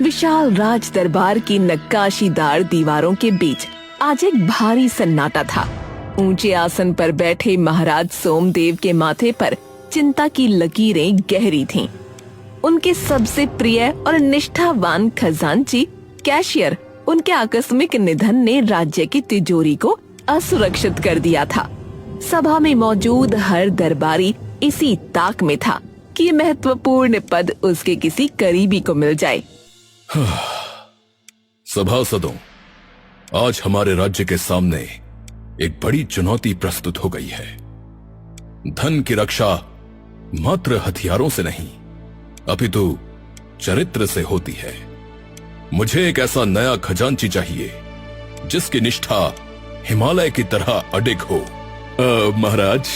विशाल राज दरबार की नक्काशीदार दीवारों के बीच आज एक भारी सन्नाटा था। ऊंचे आसन पर बैठे महाराज सोमदेव के माथे पर चिंता की लकीरें गहरी थीं। उनके सबसे प्रिय और निष्ठावान खजांची कैशियर उनके आकस्मिक निधन ने राज्य की तिजोरी को असुरक्षित कर दिया था। सभा में मौजूद हर दरबारी इसी ताक में था कि ये महत्वपूर्ण पद उसके किसी करीबी को मिल जाए। सभासदों, आज हमारे राज्य के सामने एक बड़ी चुनौती प्रस्तुत हो गई है। धन की रक्षा मात्र हथियारों से नहीं, अपितु चरित्र से होती है। मुझे एक ऐसा नया खजांची चाहिए जिसकी निष्ठा हिमालय की तरह अडिग हो। महाराज,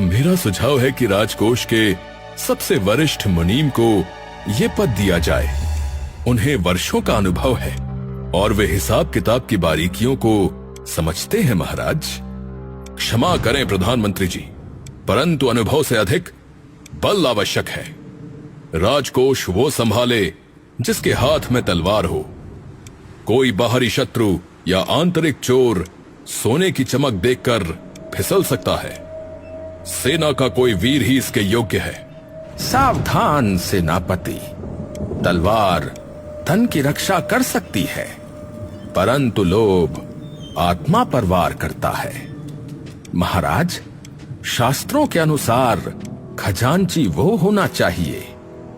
मेरा सुझाव है कि राजकोष के सबसे वरिष्ठ मुनीम को यह पद दिया जाए। उन्हें वर्षों का अनुभव है और वे हिसाब किताब की बारीकियों को समझते हैं। महाराज, क्षमा करें प्रधानमंत्री जी, परंतु अनुभव से अधिक बल आवश्यक है। राजकोष वो संभाले जिसके हाथ में तलवार हो। कोई बाहरी शत्रु या आंतरिक चोर सोने की चमक देखकर फिसल सकता है। सेना का कोई वीर ही इसके योग्य है। सावधान सेनापति, तलवार धन की रक्षा कर सकती है, परंतु लोभ आत्मा पर वार करता है। महाराज, शास्त्रों के अनुसार खजांची वो होना चाहिए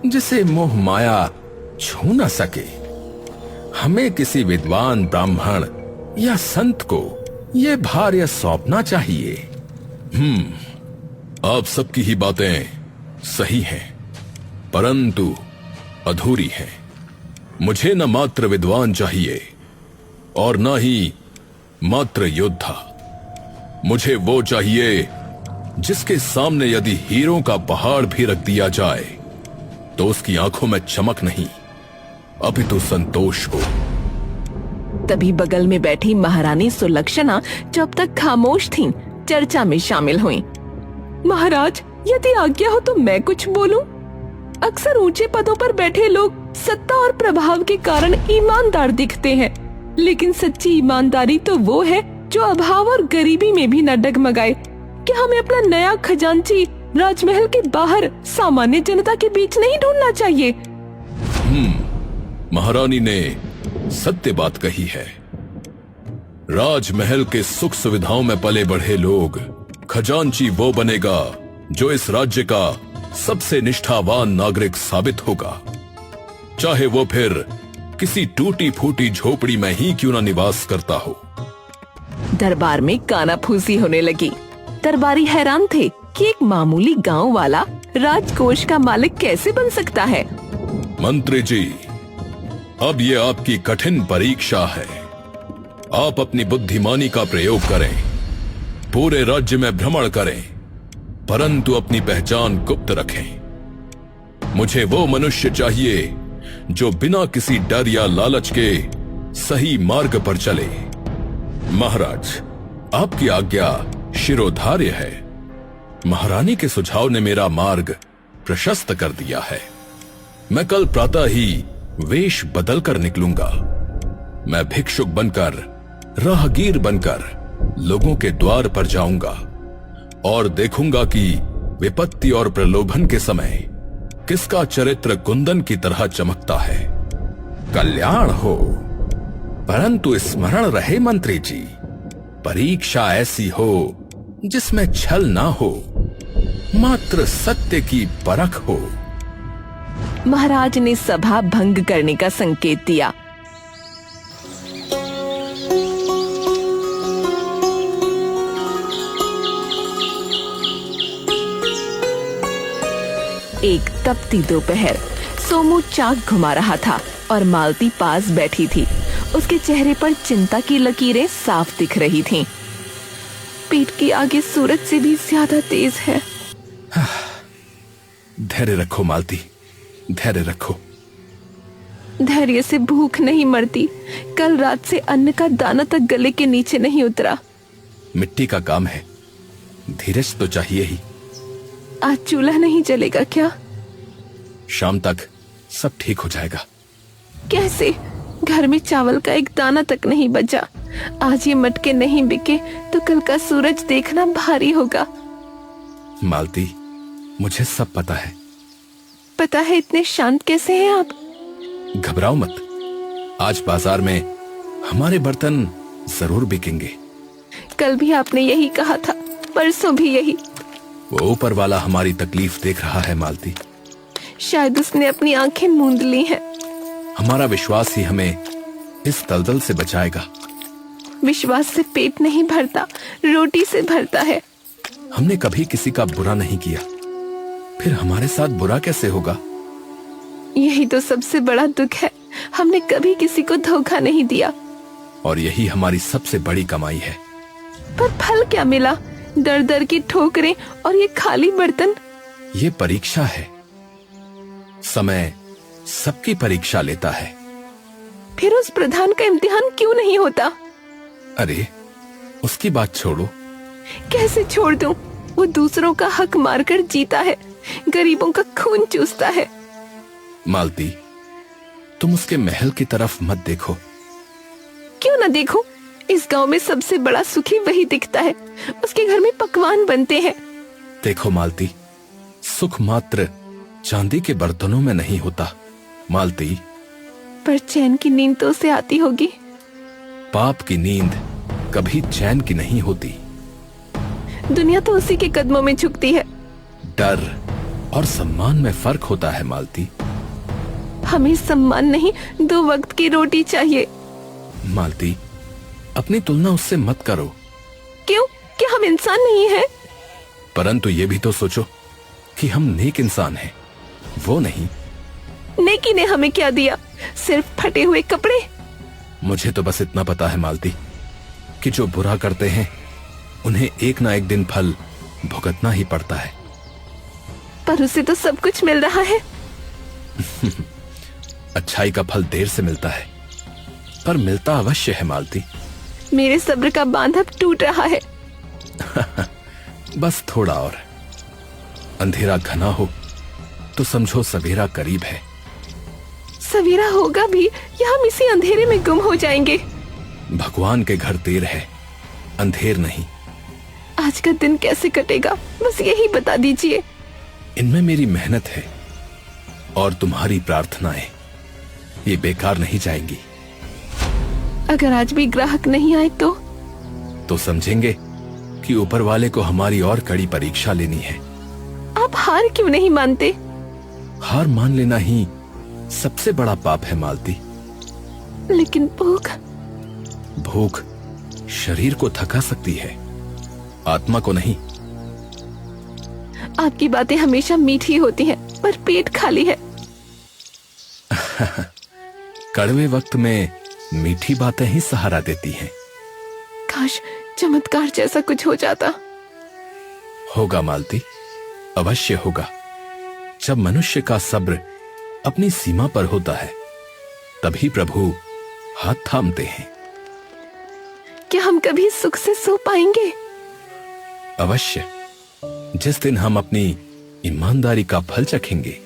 जिसे मोह माया छू न सके। हमें किसी विद्वान ब्राह्मण या संत को ये भार सौंपना चाहिए। आप सबकी ही बातें सही हैं, परंतु अधूरी हैं। मुझे न मात्र विद्वान चाहिए और न ही मात्र योद्धा। मुझे वो चाहिए जिसके सामने यदि हीरों का पहाड़ भी रख दिया जाए तो उसकी आंखों में चमक नहीं, अपितु संतोष हो। तभी बगल में बैठी महारानी सुलक्षणा, जो अब तक खामोश थीं, चर्चा में शामिल हुईं। महाराज, यदि आज्ञा हो तो मैं कुछ बोलूं? अक्सर ऊंचे पदों पर बैठे लोग सत्ता और प्रभाव के कारण ईमानदार दिखते हैं, लेकिन सच्ची ईमानदारी तो वो है जो अभाव और गरीबी में भी न डगमगाए। क्या हमें अपना नया खजांची राजमहल के बाहर सामान्य जनता के बीच नहीं ढूंढना चाहिए? महारानी ने सत्य बात कही है। राजमहल के सुख सुविधाओं में पले बढ़े लोग खजांची वो बनेगा जो इस राज्य का सबसे निष्ठावान नागरिक साबित होगा, चाहे वो फिर किसी टूटी फूटी झोपड़ी में ही क्यों न निवास करता हो। दरबार में कानाफूसी होने लगी। दरबारी हैरान थे कि एक मामूली गांव वाला राजकोष का मालिक कैसे बन सकता है। मंत्री जी, अब ये आपकी कठिन परीक्षा है। आप अपनी बुद्धिमानी का प्रयोग करें, पूरे राज्य में भ्रमण करें, परंतु अपनी पहचान गुप्त रखें। मुझे वो मनुष्य चाहिए जो बिना किसी डर या लालच के सही मार्ग पर चले। महाराज, आपकी आज्ञा शिरोधार्य है। महारानी के सुझाव ने मेरा मार्ग प्रशस्त कर दिया है। मैं कल प्रातः ही वेश बदलकर निकलूंगा। मैं भिक्षुक बनकर, राहगीर बनकर लोगों के द्वार पर जाऊंगा और देखूंगा कि विपत्ति और प्रलोभन के समय किसका चरित्र कुंदन की तरह चमकता है। कल्याण हो, परंतु स्मरण रहे मंत्री जी, परीक्षा ऐसी हो जिसमें छल ना हो, मात्र सत्य की परख हो। महाराज ने सभा भंग करने का संकेत दिया। एक तपती दोपहर, सोमू चाक घुमा रहा था और मालती पास बैठी थी। उसके चेहरे पर चिंता की लकीरें साफ दिख रही थीं। पेट की आगे सूरज से भी ज्यादा तेज है। धैर्य रखो मालती, धैर्य रखो। धैर्य से भूख नहीं मरती। कल रात से अन्न का दाना तक गले के नीचे नहीं उतरा। मिट्टी का काम है, धीरज तो चाहिए ही। आज चूल्हा नहीं जलेगा क्या? शाम तक सब ठीक हो जाएगा। से घर में चावल का एक दाना तक नहीं बचा। आज ये मटके नहीं बिके तो कल का सूरज देखना भारी होगा। मालती, मुझे सब पता है। पता है? इतने शांत कैसे हैं आप? घबराओ मत, आज बाजार में हमारे बर्तन जरूर बिकेंगे। कल भी आपने यही कहा था, परसों भी यही। वो ऊपर वाला हमारी तकलीफ देख रहा है मालती। शायद उसने अपनी आंखें मूंद ली हैं। हमारा विश्वास ही हमें इस दलदल से बचाएगा। विश्वास से पेट नहीं भरता, रोटी से भरता है। हमने कभी किसी का बुरा नहीं किया, फिर हमारे साथ बुरा कैसे होगा? यही तो सबसे बड़ा दुख है, हमने कभी किसी को धोखा नहीं दिया। और यही हमारी सबसे बड़ी कमाई है। पर फल क्या मिला? दर दर की ठोकरें और ये खाली बर्तन। ये परीक्षा है, समय सबकी परीक्षा लेता है। फिर उस प्रधान का इम्तिहान क्यों नहीं होता? अरे उसकी बात छोड़ो। कैसे छोड़ दूं? वो दूसरों का हक मारकर जीता है, गरीबों का खून चूसता है। मालती, तुम उसके महल की तरफ मत देखो। क्यों ना देखो? इस गांव में सबसे बड़ा सुखी वही दिखता है। उसके घर में पकवान बनते हैं। देखो मालती, सुख मात्र चांदी के बर्तनों में नहीं होता। मालती, पर चैन की नींद तो उसे आती होगी। पाप की नींद कभी चैन की नहीं होती। दुनिया तो उसी के कदमों में झुकती है। डर और सम्मान में फर्क होता है मालती। हमें सम्मान नहीं, 2 वक्त की रोटी चाहिए। मालती, अपनी तुलना उससे मत करो। क्यों? क्या हम इंसान नहीं हैं? परंतु ये भी तो सोचो कि हम नेक इंसान हैं, वो नहीं। नेकी ने हमें क्या दिया? सिर्फ फटे हुए कपड़े। मुझे तो बस इतना पता है मालती कि जो बुरा करते हैं उन्हें एक ना एक दिन फल भुगतना ही पड़ता है। पर उसे तो सब कुछ मिल रहा है। अच्छाई का फल देर से मिलता है, पर मिलता अवश्य है मालती। मेरे सब्र का बांध अब टूट रहा है। बस थोड़ा और। अंधेरा घना हो तो समझो सवेरा करीब है। सवेरा होगा भी या हम इसी अंधेरे में गुम हो जाएंगे? भगवान के घर देर है, अंधेर नहीं। आज का दिन कैसे कटेगा, बस यही बता दीजिए। इनमें मेरी मेहनत है और तुम्हारी प्रार्थनाएं, ये बेकार नहीं जाएंगी। अगर आज भी ग्राहक नहीं आए तो समझेंगे कि ऊपर वाले को हमारी और कड़ी परीक्षा लेनी है। आप हार क्यों नहीं मानते? हार मान लेना ही सबसे बड़ा पाप है मालती। लेकिन भूख शरीर को थका सकती है, आत्मा को नहीं। आपकी बातें हमेशा मीठी होती हैं, पर पेट खाली है। कड़वे वक्त में मीठी बातें ही सहारा देती हैं। काश चमत्कार जैसा कुछ हो जाता। होगा मालती, अवश्य होगा। जब मनुष्य का सब्र अपनी सीमा पर होता है तभी प्रभु हाथ थामते हैं। क्या हम कभी सुख से सो पाएंगे? अवश्य, जिस दिन हम अपनी ईमानदारी का फल चखेंगे।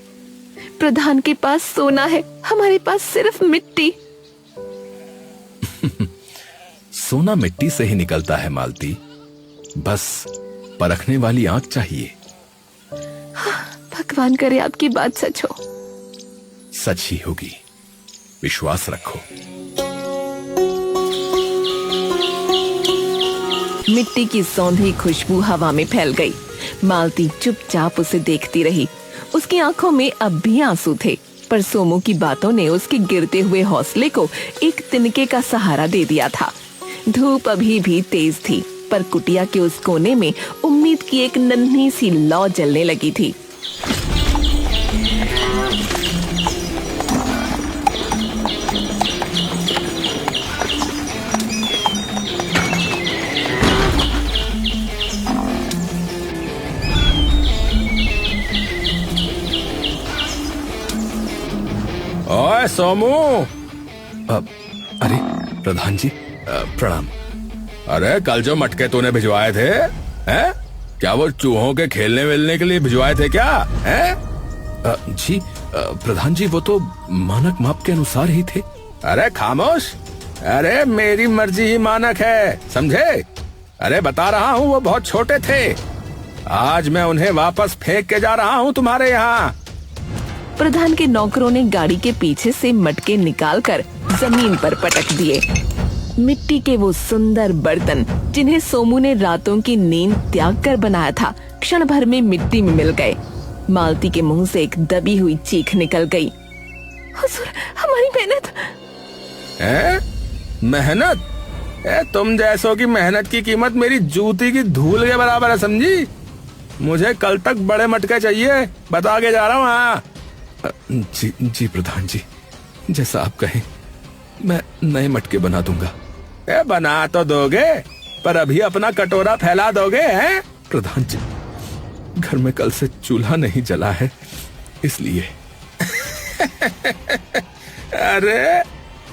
प्रधान के पास सोना है, हमारे पास सिर्फ मिट्टी। सोना मिट्टी से ही निकलता है मालती, बस परखने वाली आंख चाहिए। भगवान करे आपकी बात सच हो। सच ही होगी, विश्वास रखो। मिट्टी की सौंधी खुशबू हवा में फैल गई। मालती चुपचाप उसे देखती रही। उसकी आंखों में अब भी आंसू थे, पर सोमू की बातों ने उसके गिरते हुए हौसले को एक तिनके का सहारा दे दिया था। धूप अभी भी तेज थी, पर कुटिया के उस कोने में उम्मीद की एक नन्ही सी लौ जलने लगी थी। ओए सोमू! अरे प्रधान जी, प्रणाम। अरे कल जो मटके तूने भिजवाए थे, हैं? क्या वो चूहों के खेलने वेलने के लिए भिजवाए थे क्या? हैं? जी प्रधान जी, वो तो मानक माप के अनुसार ही थे। अरे खामोश। अरे मेरी मर्जी ही मानक है, समझे? अरे बता रहा हूँ वो बहुत छोटे थे, आज मैं उन्हें वापस फेंक के जा रहा हूँ तुम्हारे यहाँ। प्रधान के नौकरों ने गाड़ी के पीछे से मटके निकालकर जमीन पर पटक दिए। मिट्टी के वो सुंदर बर्तन जिन्हें सोमू ने रातों की नींद त्याग कर बनाया था, क्षण भर में मिट्टी में मिल गए। मालती के मुंह से एक दबी हुई चीख निकल गई। हुजूर, हमारी मेहनत। मेहनत? तुम जैसों की मेहनत की कीमत मेरी जूती की धूल के बराबर है, समझी? मुझे कल तक बड़े मटके चाहिए, बता के जा रहा हूँ। हाँ जी प्रधान जी, जैसा आप कहें, मैं नए मटके बना दूंगा। बना तो दोगे, पर अभी अपना कटोरा फैला दोगे? हैं प्रधान जी, घर में कल से चूल्हा नहीं जला है, इसलिए। अरे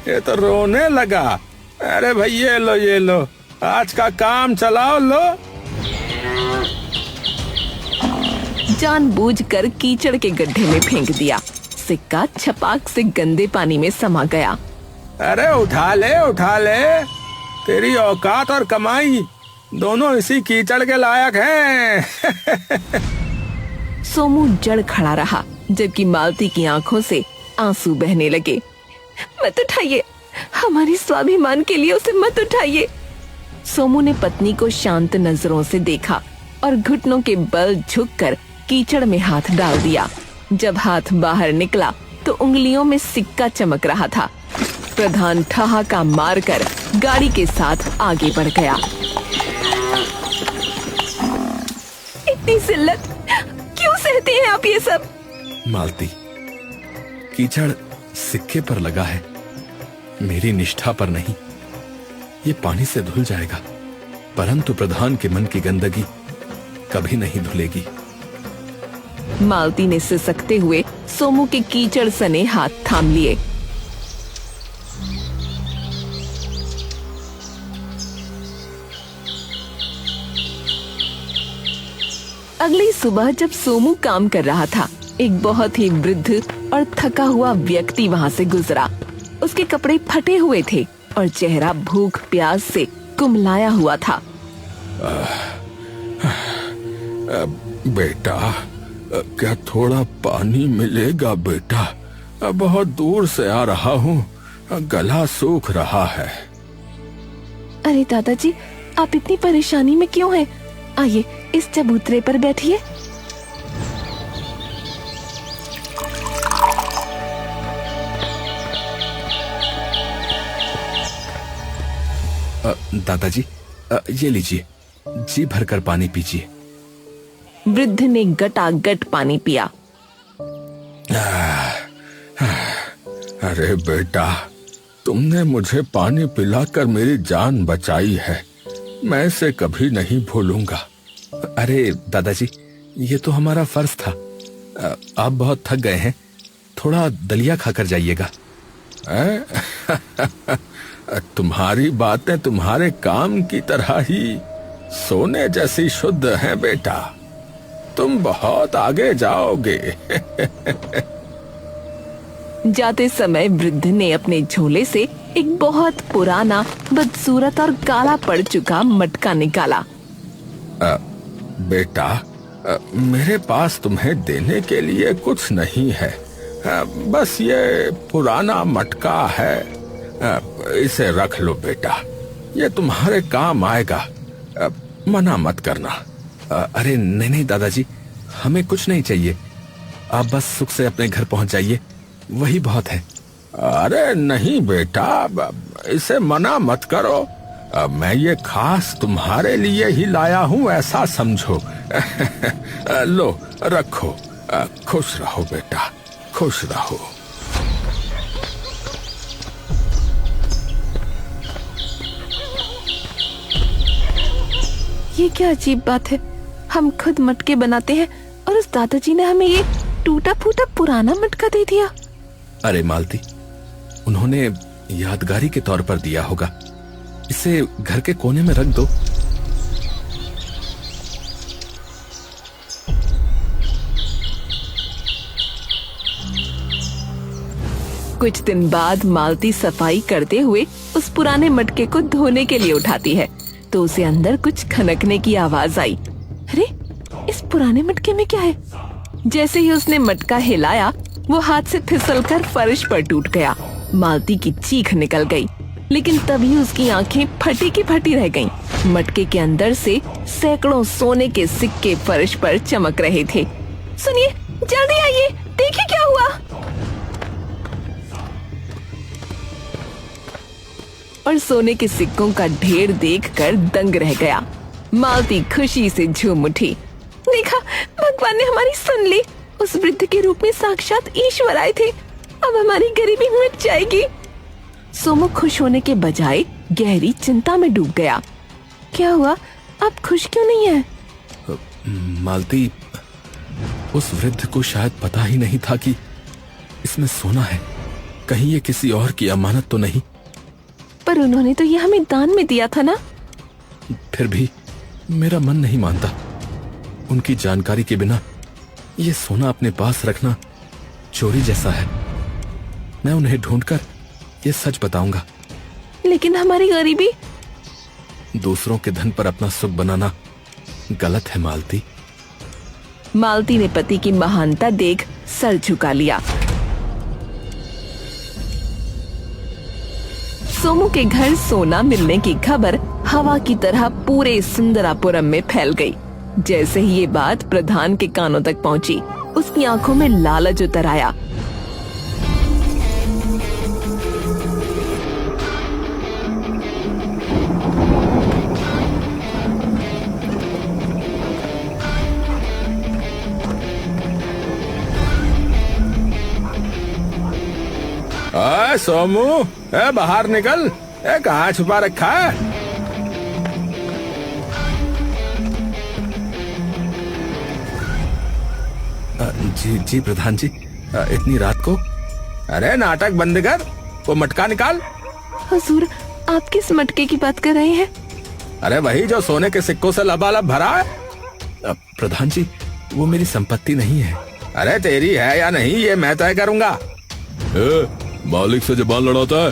ये तो रोने लगा। अरे भाई ये लो, आज का काम चलाओ, लो। जानबूझकर कीचड़ के गड्ढे में फेंक दिया। सिक्का छपाक से गंदे पानी में समा गया। अरे उठा ले, तेरी औकात और कमाई दोनों इसी कीचड़ के लायक हैं। सोमू जड़ खड़ा रहा, जबकि मालती की आंखों से आंसू बहने लगे। मत उठाइए, हमारी स्वाभिमान के लिए उसे मत उठाइए। सोमू ने पत्नी को शांत नजरों से देखा और घुटनों के बल झुककर कीचड़ में हाथ डाल दिया। जब हाथ बाहर निकला तो उंगलियों में सिक्का चमक रहा था। प्रधान ठहाका मारकर गाड़ी के साथ आगे बढ़ गया। इतनी जिल्लत क्यों सहते हैं आप ये सब? मालती, कीचड़ सिक्के पर लगा है, मेरी निष्ठा पर नहीं। ये पानी से धुल जाएगा, परंतु प्रधान के मन की गंदगी कभी नहीं धुलेगी। मालती ने सिसकते हुए सोमू के कीचड़ सने हाथ थाम लिए। अगली सुबह जब सोमू काम कर रहा था, एक बहुत ही वृद्ध और थका हुआ व्यक्ति वहां से गुजरा। उसके कपड़े फटे हुए थे और चेहरा भूख प्यास से कुमलाया हुआ था। बेटा, क्या थोड़ा पानी मिलेगा बेटा? बहुत दूर से आ रहा हूँ, गला सूख रहा है। अरे दादाजी, आप इतनी परेशानी में क्यों हैं? आइए इस चबूतरे पर बैठिए। दादाजी, ये लीजिए, जी भरकर पानी पीजिए। वृद्ध ने गटागट पानी पिया। अरे बेटा, तुमने मुझे पानी पिलाकर मेरी जान बचाई है, मैं इसे कभी नहीं भूलूंगा। अरे दादाजी, ये तो हमारा फर्ज था। आप बहुत थक गए हैं, थोड़ा दलिया खाकर जाइएगा। तुम्हारी बातें तुम्हारे काम की तरह ही सोने जैसी शुद्ध हैं बेटा, तुम बहुत आगे जाओगे। जाते समय वृद्ध ने अपने झोले से एक बहुत पुराना, बदसूरत और काला पड़ चुका मटका निकाला। बेटा, मेरे पास तुम्हें देने के लिए कुछ नहीं है, बस ये पुराना मटका है, इसे रख लो बेटा, ये तुम्हारे काम आएगा, मना मत करना। अरे नहीं दादाजी, हमें कुछ नहीं चाहिए, आप बस सुख से अपने घर पहुंच जाइए, वही बहुत है। अरे नहीं बेटा, इसे मना मत करो, मैं ये खास तुम्हारे लिए ही लाया हूँ, ऐसा समझो। लो रखो, खुश रहो बेटा, खुश रहो। ये क्या अजीब बात है, हम खुद मटके बनाते हैं और उस दादाजी ने हमें ये टूटा फूटा पुराना मटका दे दिया। अरे मालती, उन्होंने यादगारी के तौर पर दिया होगा, इसे घर के कोने में रख दो। कुछ दिन बाद मालती सफाई करते हुए उस पुराने मटके को धोने के लिए उठाती है तो उसे अंदर कुछ खनकने की आवाज आई। अरे, इस पुराने मटके में क्या है? जैसे ही उसने मटका हिलाया वो हाथ से फिसलकर फर्श पर टूट गया। मालती की चीख निकल गई, लेकिन तभी उसकी आंखें फटी की फटी रह गईं। मटके के अंदर से सैकड़ों सोने के सिक्के फर्श पर चमक रहे थे। सुनिए, जल्दी आइए, देखिए क्या हुआ। और सोने के सिक्कों का ढेर देखकर दंग रह गया। मालती खुशी से झूम उठी। देखा, भगवान ने हमारी सुन ली। उस वृद्ध के रूप में साक्षात ईश्वर आए थे। अब हमारी गरीबी मिट जाएगी। सोमू खुश होने के बजाय गहरी चिंता में डूब गया। क्या हुआ? आप खुश क्यों नहीं है? मालती, उस वृद्ध को शायद पता ही नहीं था कि इसमें सोना है। कहीं ये किसी और की अमानत तो नहीं? पर उन्होंने तो ये हमें दान में दिया था ना। फिर भी मेरा मन नहीं मानता। उनकी जानकारी के बिना ये सोना अपने पास रखना चोरी जैसा है। मैं उन्हें ढूंढकर ये सच बताऊंगा। लेकिन हमारी गरीबी। दूसरों के धन पर अपना सुख बनाना गलत है मालती। मालती ने पति की महानता देख सर झुका लिया। सोमू के घर सोना मिलने की खबर हवा की तरह पूरे सुंदरापुरम में फैल गई। जैसे ही ये बात प्रधान के कानों तक पहुंची, उसकी आंखों में लालच उतर आया। सोमू, बाहर निकल। कहाँ छुपा रखा है? जी प्रधान जी, इतनी रात को? अरे नाटक बंद कर, वो मटका निकाल। हुजूर, आप किस मटके की बात कर रहे हैं? अरे वही जो सोने के सिक्कों से लबालब भरा है। प्रधान जी, वो मेरी संपत्ति नहीं है। अरे तेरी है या नहीं ये मैं तय करूंगा। मालिक से जबान लड़ाता है,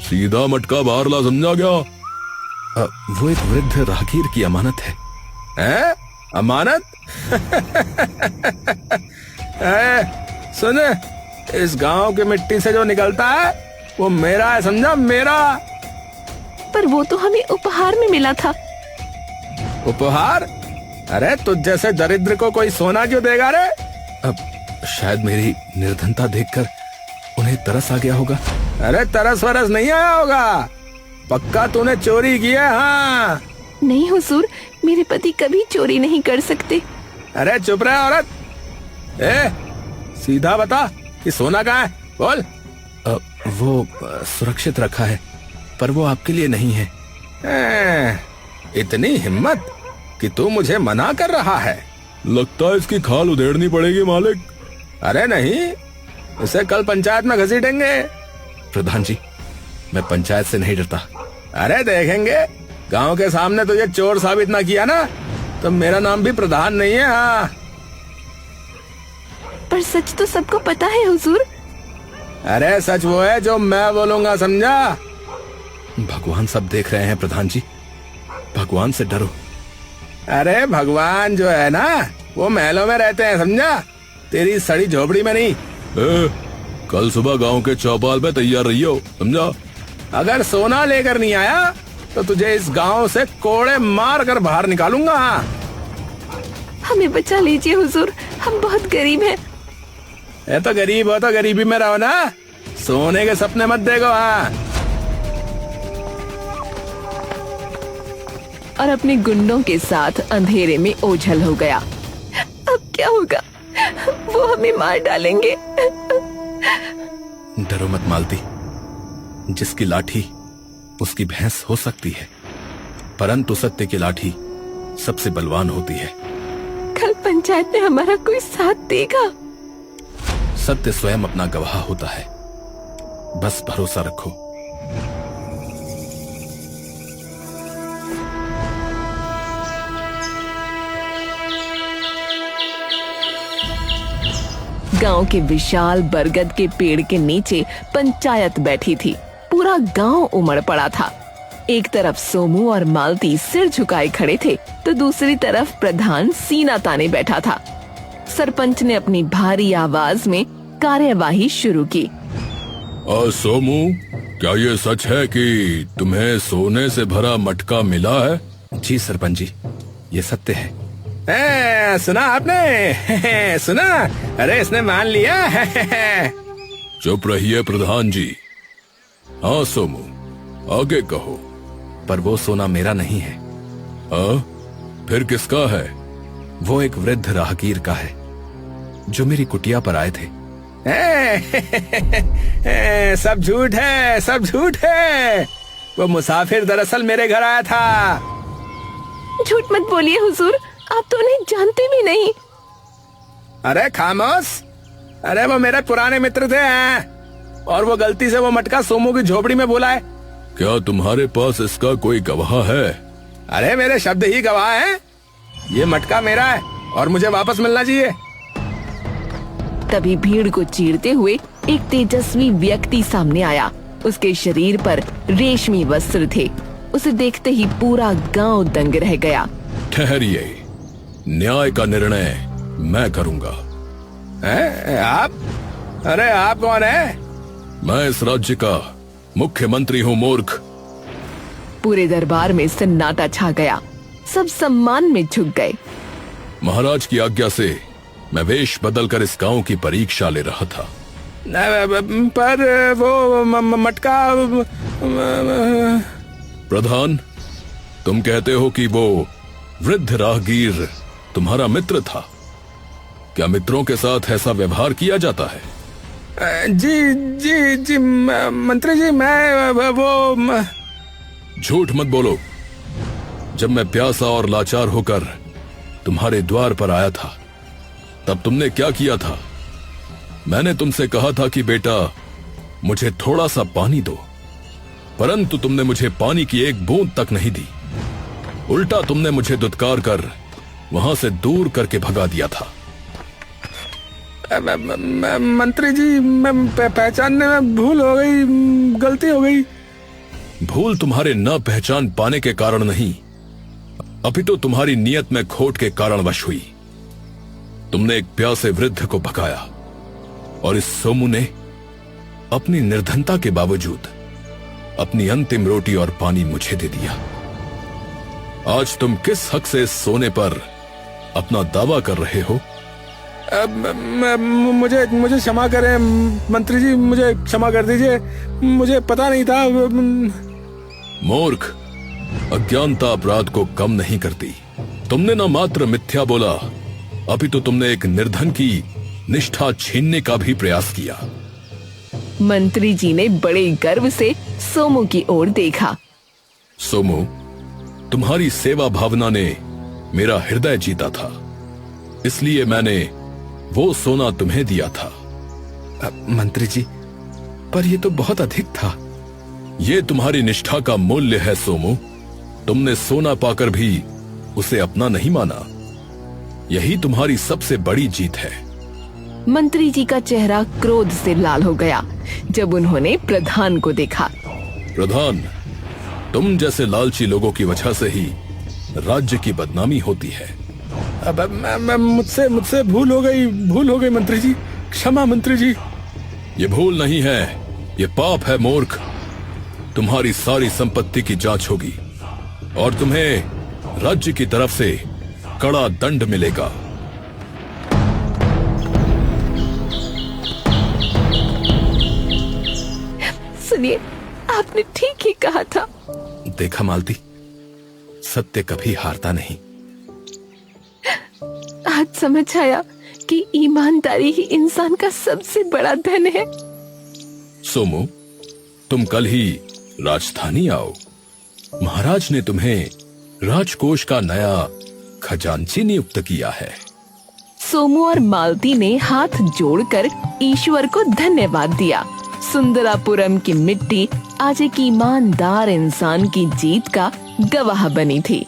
सीधा मटका बाहर ला, समझा क्या? वो एक वृद्ध राहगीर की अमानत है। अमानत? सुन, इस गांव की मिट्टी से जो निकलता है वो मेरा है, समझा, मेरा। पर वो तो हमें उपहार में मिला था। उपहार? अरे तुझ जैसे दरिद्र को कोई सोना क्यों देगा रे? अब शायद मेरी निर्धनता देखकर उन्हें तरस आ गया होगा। अरे तरस वरस नहीं आया होगा, पक्का तूने चोरी की है। हाँ नहीं हुजूर, मेरे पति कभी चोरी नहीं कर सकते। अरे चुप रहे औरत। सीधा बता कि सोना कहाँ है, बोल। वो सुरक्षित रखा है, पर वो आपके लिए नहीं है। इतनी हिम्मत कि तू मुझे मना कर रहा है? लगता है इसकी खाल उधेड़नी पड़ेगी मालिक। अरे नहीं, इसे कल पंचायत में घसीटेंगे। प्रधान जी, मैं पंचायत से नहीं डरता। अरे देखेंगे, गांव के सामने तुझे चोर साबित ना किया ना तो मेरा नाम भी प्रधान नहीं है। हाँ, पर सच तो सबको पता है हुजूर। अरे सच वो है जो मैं बोलूंगा, समझा? भगवान सब देख रहे हैं प्रधान जी, भगवान से डरो। अरे भगवान जो है ना वो महलों में रहते हैं, समझा, तेरी सड़ी झोपड़ी में नहीं। कल सुबह गांव के चौपाल पे तैयार रहियो, समझा? अगर सोना लेकर नहीं आया तो तुझे इस गांव से कोड़े मार कर बाहर निकालूंगा। हमें बचा लीजिए हुजूर, हम बहुत गरीब हैं। ये तो गरीब हो तो गरीबी में रहो ना, सोने के सपने मत देखो। हाँ, और अपने गुंडों के साथ अंधेरे में ओझल हो गया। अब क्या होगा? वो हमें मार डालेंगे। डरो मत मालती, जिसकी लाठी उसकी भैंस हो सकती है, परंतु सत्य की लाठी सबसे बलवान होती है। कल पंचायत में हमारा कोई साथ देगा? सत्य स्वयं अपना गवाह होता है, बस भरोसा रखो। गांव के विशाल बरगद के पेड़ के नीचे पंचायत बैठी थी। पूरा गांव उमड़ पड़ा था। एक तरफ सोमू और मालती सिर झुकाए खड़े थे तो दूसरी तरफ प्रधान सीना ताने बैठा था। सरपंच ने अपनी भारी आवाज में कार्यवाही शुरू की। सोमू, क्या ये सच है कि तुम्हें सोने से भरा मटका मिला है? जी सरपंच जी, ये सत्य है। सुना आपने? सुना? अरे इसने मान लिया। चुप रहिए प्रधान जी। हाँ सोमू, आगे कहो। पर वो सोना मेरा नहीं है। फिर किसका है? वो एक वृद्ध राहगीर का है जो मेरी कुटिया पर आए थे। सब झूठ है, सब झूठ है। वो मुसाफिर दरअसल मेरे घर आया था। झूठ मत बोलिए हुजूर, आप तो उन्हें जानते भी नहीं। अरे खामोश। अरे वो मेरे पुराने मित्र थे और वो गलती से वो मटका सोमू की झोपड़ी में बोला है। क्या तुम्हारे पास इसका कोई गवाह है? अरे मेरे शब्द ही गवाह हैं। ये मटका मेरा है और मुझे वापस मिलना चाहिए। तभी भीड़ को चीरते हुए एक तेजस्वी व्यक्ति सामने आया। उसके शरीर पर रेशमी वस्त्र थे। उसे देखते ही पूरा गांव दंग रह गया। ठहरिए, न्याय का निर्णय मैं करूंगा। आप? अरे आप कौन है? मैं इस राज्य का मुख्यमंत्री हूँ मूर्ख। पूरे दरबार में सन्नाटा छा गया। सब सम्मान में झुक गए। महाराज की आज्ञा से मैं वेश बदलकर इस गांव की परीक्षा ले रहा था। पर वो मटका। प्रधान, तुम कहते हो कि वो वृद्ध राहगीर तुम्हारा मित्र था। क्या मित्रों के साथ ऐसा व्यवहार किया जाता है? जी जी जी मंत्री जी, मैं वो। झूठ मत बोलो। जब मैं प्यासा और लाचार होकर तुम्हारे द्वार पर आया था तब तुमने क्या किया था? मैंने तुमसे कहा था कि बेटा मुझे थोड़ा सा पानी दो, परंतु तुमने मुझे पानी की एक बूंद तक नहीं दी। उल्टा तुमने मुझे दुत्कार कर वहां से दूर करके भगा दिया था। मंत्री जी, मैं पहचानने में भूल हो गई, गलती हो गई। भूल तुम्हारे न पहचान पाने के कारण नहीं, अपितु तुम्हारी नियत में खोट के कारणवश हुई। तुमने एक प्यासे वृद्ध को भगाया और इस सोमू ने अपनी निर्धनता के बावजूद अपनी अंतिम रोटी और पानी मुझे दे दिया। आज तुम किस हक से इस सोने पर अपना दावा कर रहे हो? मुझे क्षमा करें मंत्री जी, मुझे क्षमा कर दीजिए। मुझे पता नहीं था। मूर्ख, अज्ञानता अपराध को कम नहीं करती। तुमने न मात्र मिथ्या बोला, अपितु तुमने एक निर्धन की निष्ठा छीनने का भी प्रयास किया। मंत्री जी ने बड़े गर्व से सोमू की ओर देखा। सोमू, तुम्हारी सेवा भावना ने मेरा हृदय जीता था, इसलिए मैंने वो सोना तुम्हें दिया था। मंत्री जी, पर ये तो बहुत अधिक था। ये तुम्हारी निष्ठा का मूल्य है सोमू। तुमने सोना पाकर भी उसे अपना नहीं माना। यही तुम्हारी सबसे बड़ी जीत है। मंत्री जी का चेहरा क्रोध से लाल हो गया जब उन्होंने प्रधान को देखा। प्रधान, तुम जैसे लालची लोगों की वजह से ही राज्य की बदनामी होती है। अब मुझसे भूल हो गई मंत्री जी। क्षमा मंत्री जी। ये भूल नहीं है, ये पाप है मूर्ख। तुम्हारी सारी संपत्ति की जांच होगी और तुम्हें राज्य की तरफ से कड़ा दंड मिलेगा। सुनिए, आपने ठीक ही कहा था। देखा मालती, सत्य कभी हारता नहीं। आज समझ आया कि ईमानदारी ही इंसान का सबसे बड़ा धन है। सोमू, तुम कल ही राजधानी आओ। महाराज ने तुम्हें राजकोष का नया खजांची नियुक्त किया है। सोमू और मालती ने हाथ जोड़कर ईश्वर को धन्यवाद दिया। सुंदरापुरम की मिट्टी आज एक ईमानदार इंसान की जीत का गवाह बनी थी।